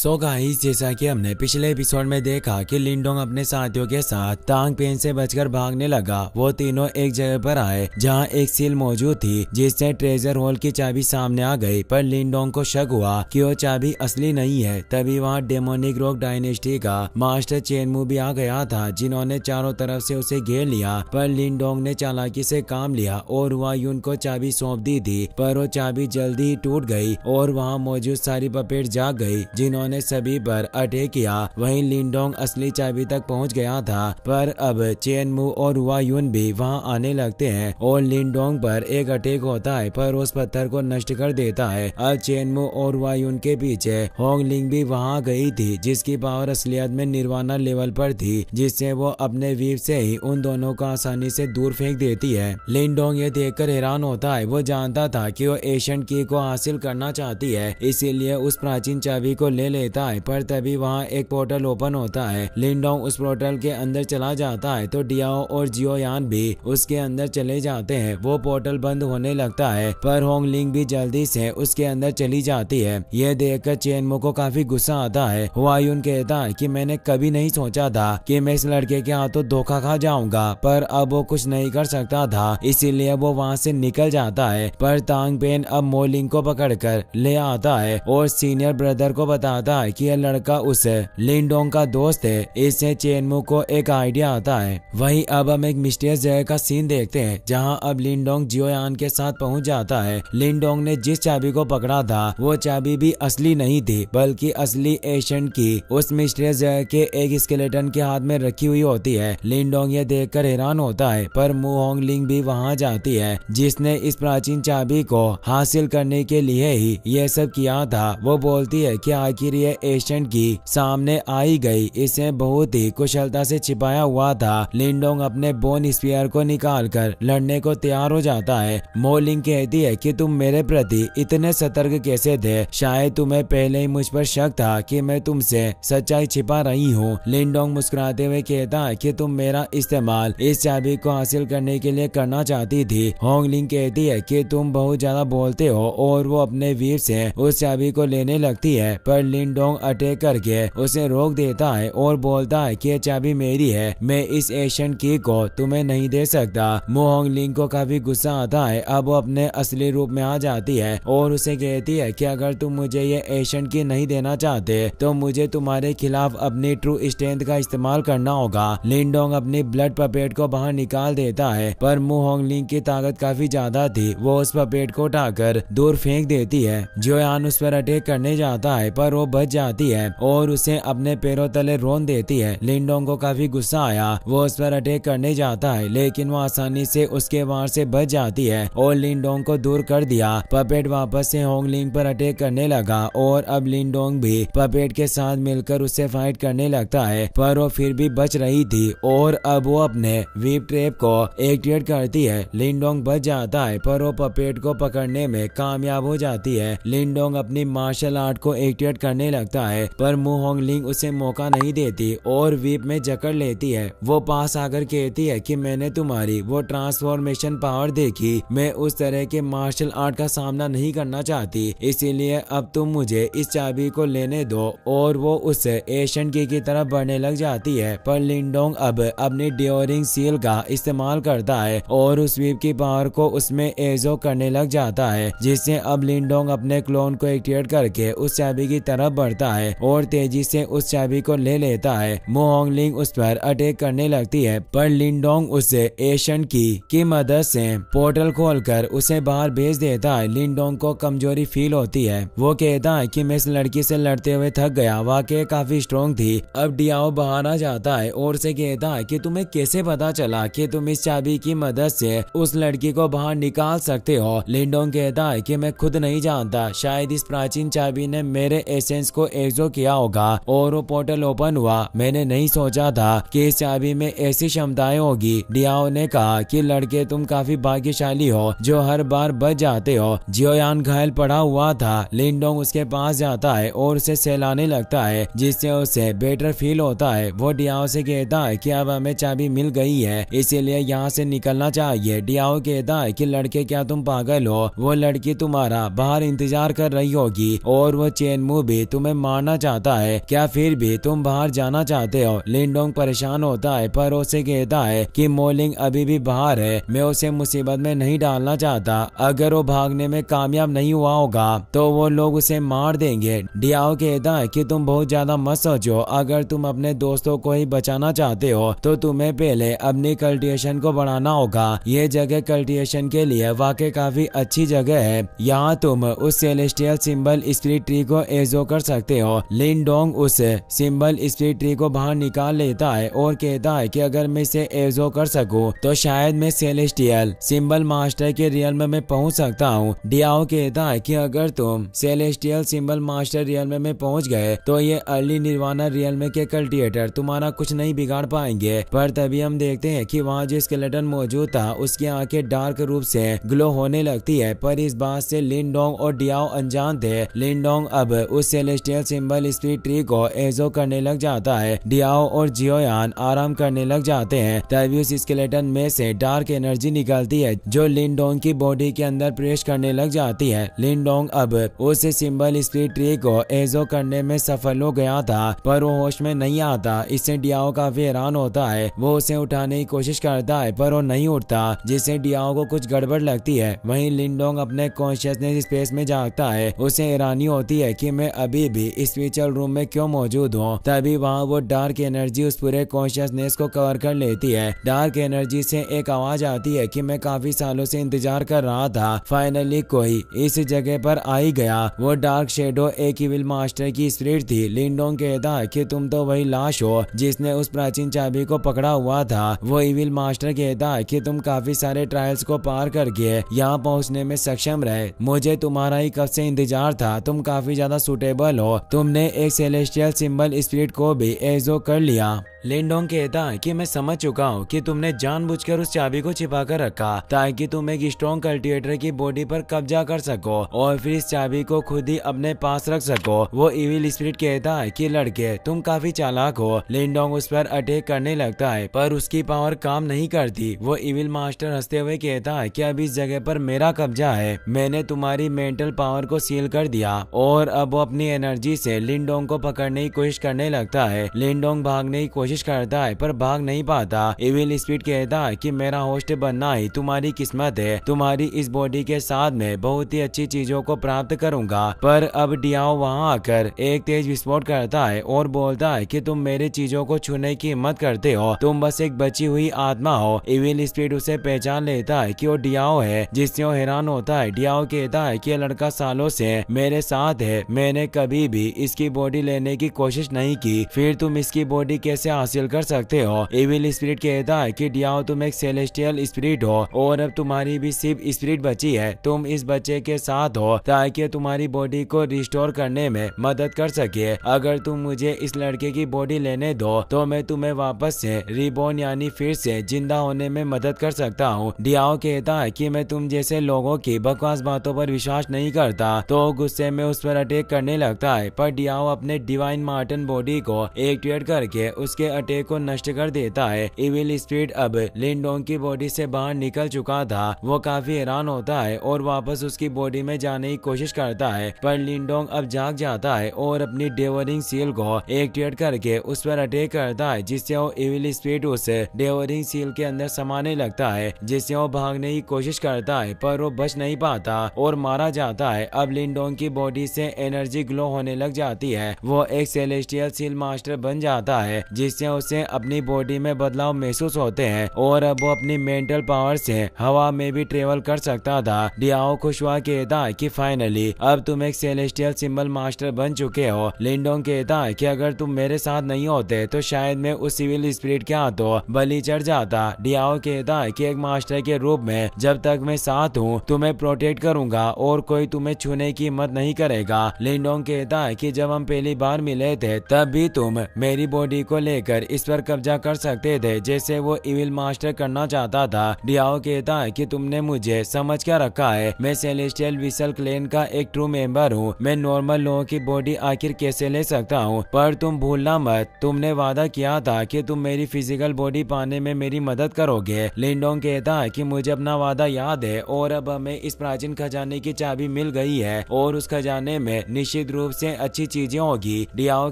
So guys, जैसा कि हमने पिछले एपिसोड में देखा कि लिंडोंग अपने साथियों के साथ तांग पेन से बचकर भागने लगा। वो तीनों एक जगह पर आए जहां एक सील मौजूद थी जिससे ट्रेजर होल की चाबी सामने आ गई। पर लिंडोंग को शक हुआ कि वो चाबी असली नहीं है। तभी वहां डेमोनिक रॉक डायनेस्टी का मास्टर चेनमू भी आ गया था, जिन्होंने चारों तरफ से उसे घेर लिया। पर लिंडोंग ने चालाकी से काम लिया और हुआ यून को चाबी सौंप दी थी, पर वो चाबी जल्दी ही टूट गई और वहाँ मौजूद सारी पपेट जाग गई, जिन्होंने सभी पर अटैक किया। वहीं लिंडोंग असली चाबी तक पहुंच गया था। पर अब चेनमू और हुआ यून भी वहां आने लगते हैं और लिंडोंग पर एक अटैक होता है, पर उस पत्थर को नष्ट कर देता है। अब चेनमू और हुआ यून के पीछे होंगलिंग भी वहां गई थी, जिसकी पावर असलियत में निर्वाणा लेवल पर थी, जिससे वो अपने वीव से ही उन दोनों को आसानी से दूर फेंक देती है। लिंडोंग ये देखकर हैरान होता है। वो जानता था कि वो एशियन की को हासिल करना चाहती है, इसीलिए उस प्राचीन चाबी को ले लेता है। पर तभी वहाँ एक पोर्टल ओपन होता है। लिंडोंग उस पोर्टल के अंदर चला जाता है तो डियाओ और जियोयान भी उसके अंदर चले जाते हैं। वो पोर्टल बंद होने लगता है, पर होंगलिंग भी जल्दी से उसके अंदर चली जाती है। यह देखकर चेनमू को काफी गुस्सा आता है। हुआयुन कहता है कि मैंने कभी नहीं सोचा था कि मैं इस लड़के के हाथों धोखा खा जाऊंगा, पर अब वो कुछ नहीं कर सकता था, इसीलिए वो वहाँ से निकल जाता है। पर तांग पेन अब मोलिंग को पकड़कर ले आता है और सीनियर ब्रदर को बताता है कि यह लड़का उस लिंडोंग का दोस्त है। इससे चेनमू को एक आइडिया आता है। वहीं अब हम एक मिस्टीरियस जगह का सीन देखते हैं, जहां अब लिंडोंग जियोयान के साथ पहुंच जाता है। लिंडोंग ने जिस चाबी को पकड़ा था वो चाबी भी असली नहीं थी, बल्कि असली एशियन की उस मिस्टीरियस जगह के एक स्केलेटन के हाथ में रखी हुई होती है। लिंडोंग ये देखकर हैरान होता है, पर मु होंगलिंग भी वहां जाती है, जिसने इस प्राचीन चाबी को हासिल करने के लिए ही ये सब किया था। वो बोलती है कि आखिर ये एशियन की सामने आई गई, इसे बहुत ही कुशलता से छिपाया हुआ था। लिंडोंग अपने बोन स्पीयर को निकालकर लड़ने को तैयार हो जाता है। मोलिंग कहती है कि तुम मेरे प्रति इतने सतर्क कैसे थे? शायद तुम्हें पहले ही मुझ पर शक था कि मैं तुमसे सच्चाई छिपा रही हूँ। लिंडोंग मुस्कुराते हुए कहता है कि तुम मेरा इस्तेमाल इस चाबी को हासिल करने के लिए करना चाहती थी। होंगलिंग कहती है कि तुम बहुत ज्यादा बोलते हो और वो अपने वीर से उस चाबी को लेने लगती है, पर लिंडोंग अटैक करके उसे रोक देता है और बोलता है कि यह चाबी मेरी है, मैं इस एशियन की को तुम्हें नहीं दे सकता। होंगलिंग को काफी गुस्सा आता है। अब वो अपने असली रूप में आ जाती है और उसे कहती है कि अगर तुम मुझे ये एशियन की नहीं देना चाहते तो मुझे तुम्हारे खिलाफ अपनी ट्रू स्ट्रेंथ का इस्तेमाल करना होगा। लिंडोंग अपनी ब्लड पपेट को बाहर निकाल देता है, पर होंगलिंग की ताकत काफी ज्यादा थी। वो उस पपेट को उठाकर दूर फेंक देती है। जियोयान उस पर अटैक करने जाता है, पर वो बच जाती है और उसे अपने पैरों तले रोन देती है। लिंडोंग को काफी गुस्सा आया। वो उस पर अटैक करने जाता है, लेकिन वो आसानी से उसके वार से बच जाती है और लिंडोंग को दूर कर दिया। पपेट वापस से होंगलिंग पर अटैक करने लगा और अब लिंडोंग भी पपेट के साथ मिलकर उससे फाइट करने लगता है, पर वो फिर भी बच रही थी और अब वो अपने वीप ट्रैप को एक्टिवेट करती है। लिंडोंग बच जाता है, पर वो पपेट को पकड़ने में कामयाब हो जाती है। लिंडोंग अपनी मार्शल आर्ट को एक्टिवेट करने लगता है, पर होंगलिंग उसे मौका नहीं देती और वीप में जकड़ लेती है। वो पास आकर कहती है कि मैंने तुम्हारी वो ट्रांसफॉर्मेशन पावर देखी, मैं उस तरह के मार्शल आर्ट का सामना नहीं करना चाहती, इसीलिए अब तुम मुझे इस चाबी को लेने दो। और वो उस एशियन की तरफ बढ़ने लग जाती है, पर लिंडोंग अब अपनी ड्योरिंग सील का इस्तेमाल करता है और उस वीप की पावर को उसमें एजो करने लग जाता है, जिससे अब लिंडोंग अपने क्लोन को एक्टिवेट करके उस चाबी की तरफ बढ़ता है और तेजी से उस चाबी को ले लेता है। होंगलिंग उस पर अटैक करने लगती है, पर लिंडोंग उस एशियन की मदद से पोर्टल खोलकर उसे बाहर भेज देता है। लिंडोंग को कमजोरी फील होती है। वो कहता है कि मैं इस लड़की से लड़ते हुए थक गया, वाकई काफी स्ट्रॉन्ग थी। अब डियाओ बाहर आ जाता है और उसे कहता है कि तुम्हें कैसे पता चला कि तुम इस चाबी की मदद से उस लड़की को बाहर निकाल सकते हो? लिंडोंग कहता है कि मैं खुद नहीं जानता, शायद इस प्राचीन चाबी ने मेरे एसेंस को एक्सो किया होगा और वो पोर्टल ओपन हुआ। मैंने नहीं सोचा था कि इस चाबी में ऐसी क्षमताएं होगी। डियाओ ने कहा कि लड़के तुम काफी भाग्यशाली हो जो हर बार बच जाते हो। जियोयान घायल पड़ा हुआ था। लिंडोंग उसके पास जाता है और उसे सहलाने लगता है, जिससे उसे बेटर फील होता है। वो डियाओ से कहता है कि अब हमें चाबी मिल गई है, इसीलिए यहाँ से निकलना चाहिए। डियाओ कहता है कि लड़के क्या तुम पागल हो? वो लड़की तुम्हारा बाहर इंतजार कर रही होगी और वो चेनमू भी तुम्हें मारना चाहता है, क्या फिर भी तुम बाहर जाना चाहते हो? लिंडोंग परेशान होता है पर उसे कहता है कि मोलिंग अभी भी बाहर है, मैं उसे मुसीबत में नहीं डालना चाहता। अगर वो भागने में कामयाब नहीं हुआ होगा तो वो लोग उसे मार देंगे। डियाओ कहता है कि तुम बहुत ज्यादा मत सोचो, अगर तुम अपने दोस्तों को ही बचाना चाहते हो तो तुम्हें पहले अपनी कल्टीवेशन को बढ़ाना होगा। ये जगह कल्टीवेशन के लिए वाकई काफी अच्छी जगह है, यहाँ तुम उस सेलेस्टियल सिंबल स्पिरिट ट्री को एजो कर सकते हो। लिंडोंग उस सिंबल स्पिरिट ट्री को बाहर निकाल लेता है और कहता है कि अगर मैं इसे एजो कर सकूं तो शायद मैं सेलेस्टियल सिंबल मास्टर के रियल्म में पहुंच सकता हूं। डियाओ कहता है कि अगर तुम सेलेस्टियल सिंबल मास्टर रियल्म में पहुंच गए तो ये अर्ली निर्वाणा रियल्म के कल्टिवेटर तुम्हारा कुछ नहीं बिगाड़ पाएंगे। पर तभी हम देखते हैं कि वहाँ जो स्केलेटन मौजूद था उसकी आंखें डार्क रूप से ग्लो होने लगती है, पर इस बात से लिंडोंग और डियाओ अनजान थे। लिंडोंग अब उस सेलेस्टियल सिंबल स्पिरिट ट्री को एजो करने लग जाता है। डियाओ और जियोयान आराम करने लग जाते हैं। तभी उस स्केलेटन में से डार्क एनर्जी निकलती है जो लिंडोंग की बॉडी के अंदर प्रवेश करने लग जाती है। लिंडोंग अब उस सिंबल स्पिरिट ट्री को एजो करने में सफल हो गया था पर वो होश में नहीं आता। इससे डियाओ काफी हैरान होता है, वो उसे उठाने की कोशिश करता है पर वो नहीं उठता, जिससे डियाओ को कुछ गड़बड़ लगती है। वहीं लिंडोंग अपने कॉन्शियसनेस स्पेस में जागता है, उसे हैरानी होती है कि मैं अभी भी स्पिरिचुअल रूम में क्यों मौजूद हूँ। तभी वहाँ वो डार्क एनर्जी उस पूरे कॉन्शियसनेस को कवर कर लेती है। डार्क एनर्जी से एक आवाज आती है कि मैं काफी सालों से इंतजार कर रहा था, फाइनली कोई इस जगह पर आ ही गया। वो डार्क शेडो एक इविल मास्टर की स्पिरिट थी। लिंडोंग कहता है कि तुम तो वही लाश हो जिसने उस प्राचीन चाबी को पकड़ा हुआ था। वो इविल मास्टर कहता है कि तुम काफी सारे ट्रायल्स को पार करके यहाँ पहुँचने में सक्षम रहे, मुझे तुम्हारा ही कब से इंतजार था, तुम काफी ज्यादा सुटेबल हो, तुमने एक सेलेस्टियल सिंबल स्पिरिट को भी एजो कर लिया। लिंडोंग कहता है कि मैं समझ चुका हूँ कि तुमने जानबूझकर उस चाबी को छिपा कर रखा ताकि तुम एक स्ट्रॉन्ग कल्टिवेटर की बॉडी पर कब्जा कर सको और फिर इस चाबी को खुद ही अपने पास रख सको। वो इविल स्पिरिट कहता है कि लड़के तुम काफी चालाक हो। लिंडोंग उस पर अटैक करने लगता है पर उसकी पावर काम नहीं करती। वो इविल मास्टर हंसते हुए कहता है कि अब इस जगह पर मेरा कब्जा है, मैंने तुम्हारी मेंटल पावर को सील कर दिया। और अब वो अपनी एनर्जी से लिंडोंग को पकड़ने की कोशिश करने लगता है। लिंडोंग भागने की कोशिश करता है पर भाग नहीं पाता। इविल स्पिरिट कहता है कि मेरा होस्ट बनना ही तुम्हारी किस्मत है, तुम्हारी इस बॉडी के साथ में बहुत ही अच्छी चीजों को प्राप्त करूंगा। पर अब डियाओ वहां आकर एक तेज विस्फोट करता है और बोलता है कि तुम मेरी चीजों को छूने की हिम्मत करते हो, तुम बस एक बची हुई आत्मा हो। इविल स्पिरिट उसे पहचान लेता है कि वो डियाओ है, जिससे वो हैरान होता है। डियाओ कहता है कि यह लड़का सालों से मेरे साथ है, मैंने कभी भी इसकी बॉडी लेने की कोशिश नहीं की, फिर तुम इसकी बॉडी कैसे हासिल कर सकते हो। इविल स्पिरिट कहता है कि डियाओ तुम एक सेलेस्टियल स्पिरिट हो और अब तुम्हारी भी सिर्फ स्पिरिट बची है, तुम इस बच्चे के साथ हो ताकि तुम्हारी बॉडी को रिस्टोर करने में मदद कर सके। अगर तुम मुझे इस लड़के की बॉडी लेने दो तो मैं तुम्हें वापस से रिबॉर्न यानी फिर से जिंदा होने में मदद कर सकता हूँ। डियाओ कहता है कि मैं तुम जैसे लोगों की बकवास बातों पर विश्वास नहीं करता, तो गुस्से में उस पर अटैक करने लगता है। पर डियाओ अपने डिवाइन मार्टन बॉडी को एक्टिवेट करके उसके अटैक को नष्ट कर देता है। इविल स्पिरिट अब लिंडोंग की बॉडी से बाहर निकल चुका था। वो काफी हैरान होता है और वापस उसकी बॉडी में जाने की कोशिश करता है, पर लिंडोंग अब जाग जाता है और अपनी डेवरिंग सील को एक्टिवेट करके उस पर अटैक करता है, जिससे वो इविल स्पिरिट उस डेवरिंग सील के अंदर समाने लगता है, जिससे वो भागने की कोशिश करता है पर वो बच नहीं पाता और मारा जाता है। अब लिंडोंग की बॉडी से एनर्जी ग्लो होने लग जाती है, वो एक सेलेस्टियल सील मास्टर बन जाता है, जिससे उसे अपनी बॉडी में बदलाव महसूस होते हैं और अब वो अपनी मेंटल पावर से हवा में भी ट्रेवल कर सकता था। डियाओ खुश हुआ कहता है कि फाइनली अब तुम एक सेलेस्टियल सिंबल मास्टर बन चुके हो। लिंडोंग कहता है कि अगर तुम मेरे साथ नहीं होते तो शायद मैं उस सिविल स्पिरिट के हाथों बलि चढ़ जाता। डियाओ कहता है कि एक मास्टर के रूप में जब तक मैं साथ हूँ तुम्हें प्रोटेक्ट करूंगा और कोई तुम्हें छूने की हिम्मत नहीं करेगा। लिंडोंग कहता है कि जब हम पहली बार मिले थे तब भी तुम मेरी बॉडी को लेकर लेकर इस पर कब्जा कर सकते थे जैसे वो इविल मास्टर करना चाहता था। डियाओ कहता है कि तुमने मुझे समझ क्या रखा है, मैं सेलेस्टियल विसल क्लैन का एक ट्रू मेंबर हूँ, मैं नॉर्मल लोगों की बॉडी आखिर कैसे ले सकता हूँ। पर तुम भूलना मत, तुमने वादा किया था कि तुम मेरी फिजिकल बॉडी पाने में मेरी मदद करोगे। लिंडोंग कहता है कि मुझे अपना वादा याद है और अब हमें इस प्राचीन खजाने की चाबी मिल गई है और उस खजाने में निश्चित रूप से अच्छी चीजें होगी। डियाओ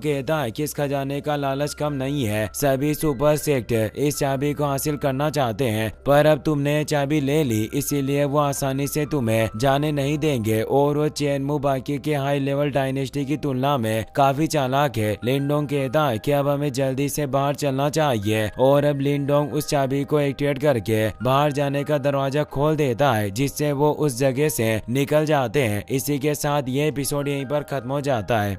कहता है कि इस खजाने का लालच कम नहीं है, सभी सुपर सेक्ट इस चाबी को हासिल करना चाहते हैं, पर अब तुमने चाबी ले ली इसीलिए वो आसानी से तुम्हें जाने नहीं देंगे और वो चेनमू बाकी के हाई लेवल डायनेस्टी की तुलना में काफी चालाक है। लिंडोंग कहता है कि अब हमें जल्दी से बाहर चलना चाहिए और अब लिंडोंग उस चाबी को एक्टिवेट करके बाहर जाने का दरवाजा खोल देता है जिससे वो उस जगह से निकल जाते हैं। इसी के साथ ये एपिसोड यहीं पर खत्म हो जाता है।